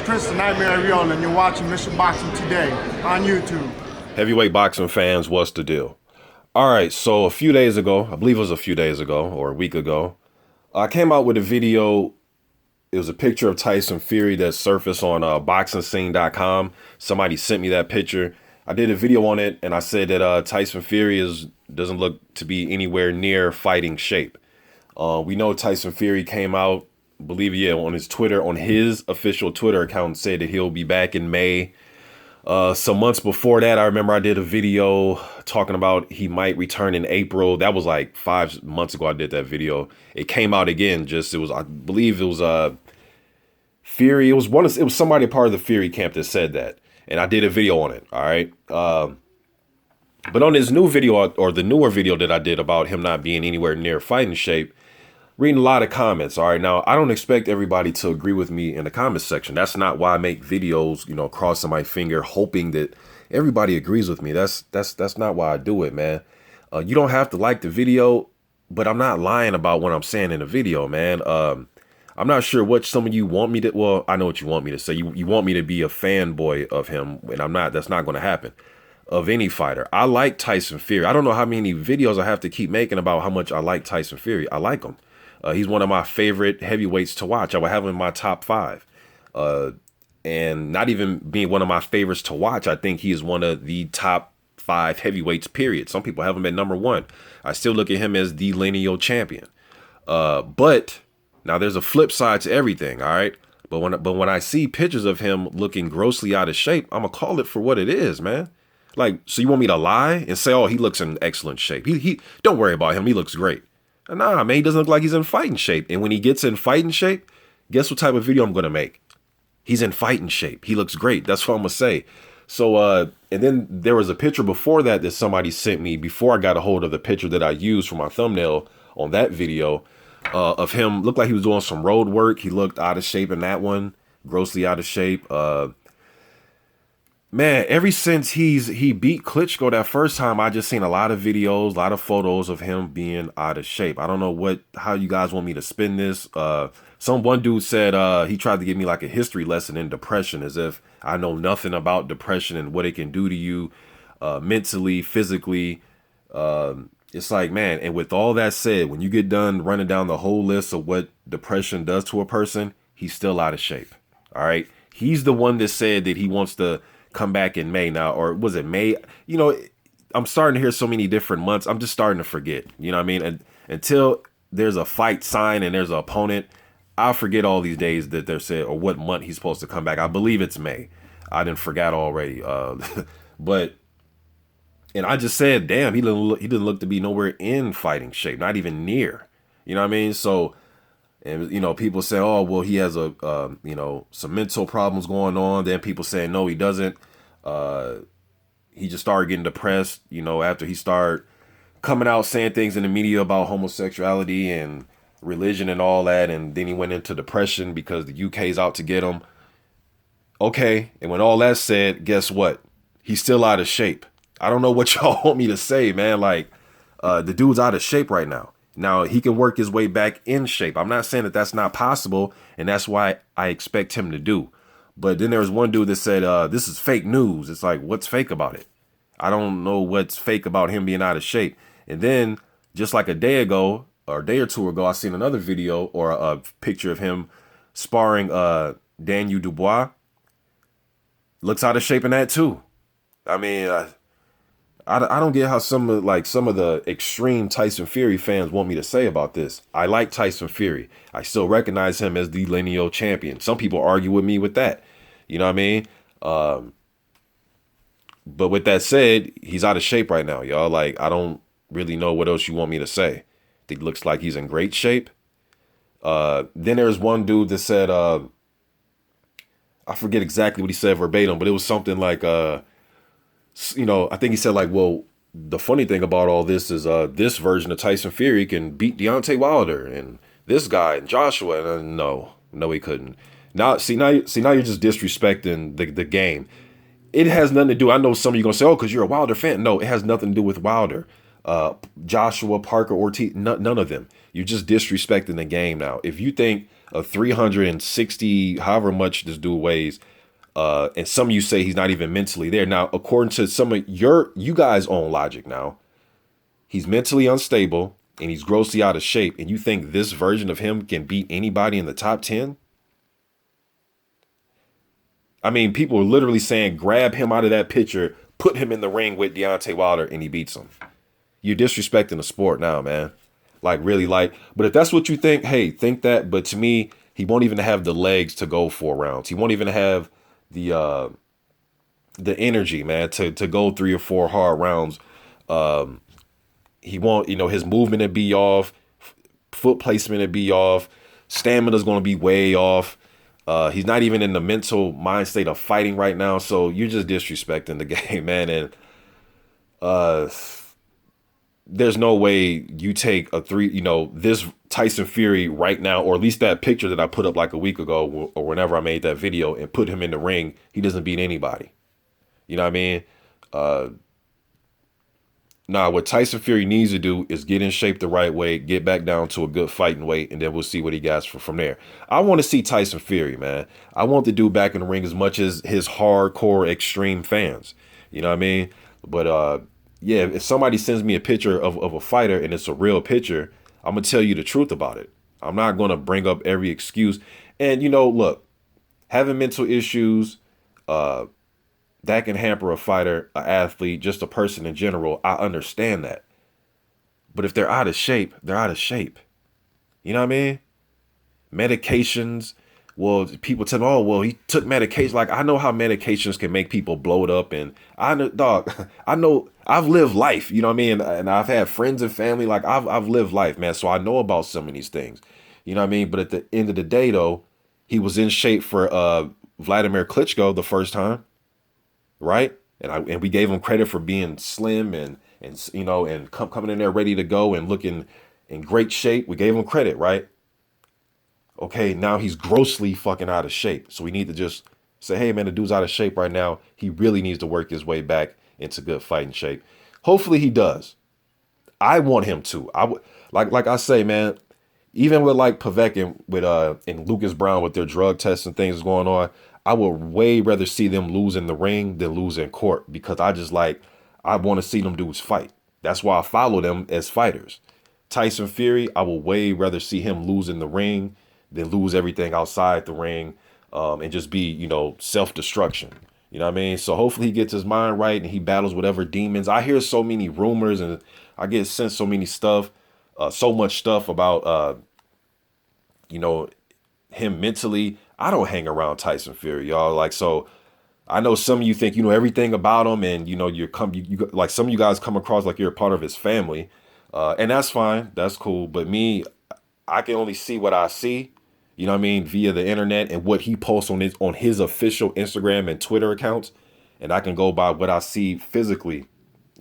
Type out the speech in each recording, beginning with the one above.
Chris the Nightmare Real, and you're watching Mission Boxing today on YouTube. Heavyweight boxing fans, what's the deal? All right, so a few days ago, I believe it was a few days ago or a week ago, I came out with a video. It was a picture of Tyson Fury that surfaced on boxingscene.com. Somebody sent me that picture. I did a video on it, and I said that Tyson Fury doesn't look to be anywhere near fighting shape. We know Tyson Fury came out, on his Twitter, on his official Twitter account, said that he'll be back in May. Some months before that, I remember I did a video talking about he might return in April. That was like 5 months ago I did that video. It came out again, I believe it was Fury. It was somebody a part of the Fury camp that said that. And I did a video on it, all right? But on this new video, or the newer video that I did about him not being anywhere near fighting shape, reading a lot of comments. All right, now I don't expect everybody to agree with me in the comments section. That's not why I make videos, crossing my finger, hoping that everybody agrees with me. That's not why I do it, man. You don't have to like the video, but I'm not lying about what I'm saying in the video, man. I'm not sure what some of you want me to. Well, I know what you want me to say. You want me to be a fanboy of him, and I'm not. That's not going to happen. Of any fighter, I like Tyson Fury. I don't know how many videos I have to keep making about how much I like Tyson Fury. I like him. He's one of my favorite heavyweights to watch. I would have him in my top 5. And not even being one of my favorites to watch, I think he is one of the top 5 heavyweights, period. Some people have him at number 1. I still look at him as the lineal champion. But now there's a flip side to everything, all right? But when I see pictures of him looking grossly out of shape, I'm going to call it for what it is, man. Like, so you want me to lie and say, oh, he looks in excellent shape. He don't worry about him. He looks great. Nah, man, he doesn't look like he's in fighting shape. And when he gets in fighting shape, guess what type of video I'm going to make? He's in fighting shape. He looks great. That's what I'm going to say. So, and then there was a picture before that somebody sent me before I got a hold of the picture that I used for my thumbnail on that video of him. Looked like he was doing some road work. He looked out of shape in that one, grossly out of shape. Man, ever since he beat Klitschko that first time, I just seen a lot of videos, a lot of photos of him being out of shape. I don't know how you guys want me to spin this. One dude said he tried to give me like a history lesson in depression, as if I know nothing about depression and what it can do to you mentally, physically. It's like, man, and with all that said, when you get done running down the whole list of what depression does to a person, he's still out of shape. All right. He's the one that said that he wants to come back in May now, or was it May? I'm starting to hear so many different months. I'm just starting to forget, you know what I mean? And until there's a fight sign and there's an opponent, I'll forget all these days that they're said or what month he's supposed to come back. I believe it's May. I didn't forget already. And I just said, damn, he didn't look to be nowhere in fighting shape, not even near, you know what I mean? So, and, people say, oh, well, he has some mental problems going on. Then people saying, no, he doesn't. He just started getting depressed, after he started coming out saying things in the media about homosexuality and religion and all that. And then he went into depression because the UK's out to get him. Okay. And when all that's said, guess what? He's still out of shape. I don't know what y'all want me to say, man. Like, the dude's out of shape right now. Now, he can work his way back in shape. I'm not saying that that's not possible, and that's why I expect him to do. But then there was one dude that said, this is fake news. It's like, what's fake about it? I don't know what's fake about him being out of shape. And then just like a day ago or a day or two ago, I seen another video or a picture of him sparring Daniel Dubois. Looks out of shape in that too. I mean, I don't get how some of the extreme Tyson Fury fans want me to say about this. I like Tyson Fury. I still recognize him as the lineal champion. Some people argue with me with that. You know what I mean? But with that said, he's out of shape right now, y'all. Like, I don't really know what else you want me to say. It looks like he's in great shape. Then there's one dude that said, I forget exactly what he said verbatim, but it was something like, I think he said like, well, the funny thing about all this is this version of Tyson Fury can beat Deontay Wilder and this guy and Joshua. And no, he couldn't. Now you're just disrespecting the game. It has nothing to do. I know some of you gonna say, oh, because you're a Wilder fan. No, it has nothing to do with Wilder. Joshua Parker Ortiz, none of them. You're just disrespecting the game now. If you think a 360, however much this dude weighs, and some of you say he's not even mentally there. Now, according to some of you guys' own logic now, he's mentally unstable and he's grossly out of shape. And you think this version of him can beat anybody in the top 10? I mean, people are literally saying, grab him out of that picture, put him in the ring with Deontay Wilder, and he beats him. You're disrespecting the sport now, man. Like, really, like, but if that's what you think, hey, think that. But to me, he won't even have the legs to go 4 rounds. He won't even have the energy, man, to go 3 or 4 hard rounds. He won't, his movement would be off, foot placement would be off, stamina's going to be way off. He's not even in the mental mind state of fighting right now. So you're just disrespecting the game, man. And there's no way you take this Tyson Fury right now, or at least that picture that I put up like a week ago or whenever I made that video, and put him in the ring. He doesn't beat anybody. You know what I mean? What Tyson Fury needs to do is get in shape the right way, get back down to a good fighting weight, and then we'll see what he got from there. I want to see Tyson Fury, man. I want the dude back in the ring as much as his hardcore extreme fans. You know what I mean? But yeah, if somebody sends me a picture of a fighter and it's a real picture, I'm going to tell you the truth about it. I'm not going to bring up every excuse. And, look, having mental issues, that can hamper a fighter, an athlete, just a person in general. I understand that. But if they're out of shape, they're out of shape. You know what I mean? Medications. Well, people tell me, oh, well, he took medication. Like, I know how medications can make people blow up. And I know I've lived life, you know what I mean? And I've had friends and family. Like, I've lived life, man. So I know about some of these things. You know what I mean? But at the end of the day, though, he was in shape for Vladimir Klitschko the first time. Right. And we gave him credit for being slim and coming in there ready to go and looking in great shape. We gave him credit. Right. Okay. Now he's grossly fucking out of shape. So we need to just say, hey, man, the dude's out of shape right now. He really needs to work his way back into good fighting shape. Hopefully he does. I want him to. Like I say, man, even with like Pavek and Lucas Brown with their drug tests and things going on, I would way rather see them lose in the ring than lose in court, because I want to see them dudes fight. That's why I follow them as fighters. Tyson Fury, I would way rather see him lose in the ring than lose everything outside the ring, and just be, self-destruction. You know what I mean? So hopefully he gets his mind right and he battles whatever demons. I hear so many rumors and I get sent so much stuff about, him mentally. I don't hang around Tyson Fury, y'all. Like, so I know some of you think you know everything about him, and you like some of you guys come across like you're a part of his family, and that's fine, that's cool. But me, I can only see what I see, you know what I mean, via the internet and what he posts on his official Instagram and Twitter accounts, and I can go by what I see physically,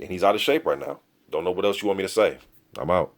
and he's out of shape right now. Don't know what else you want me to say. I'm out.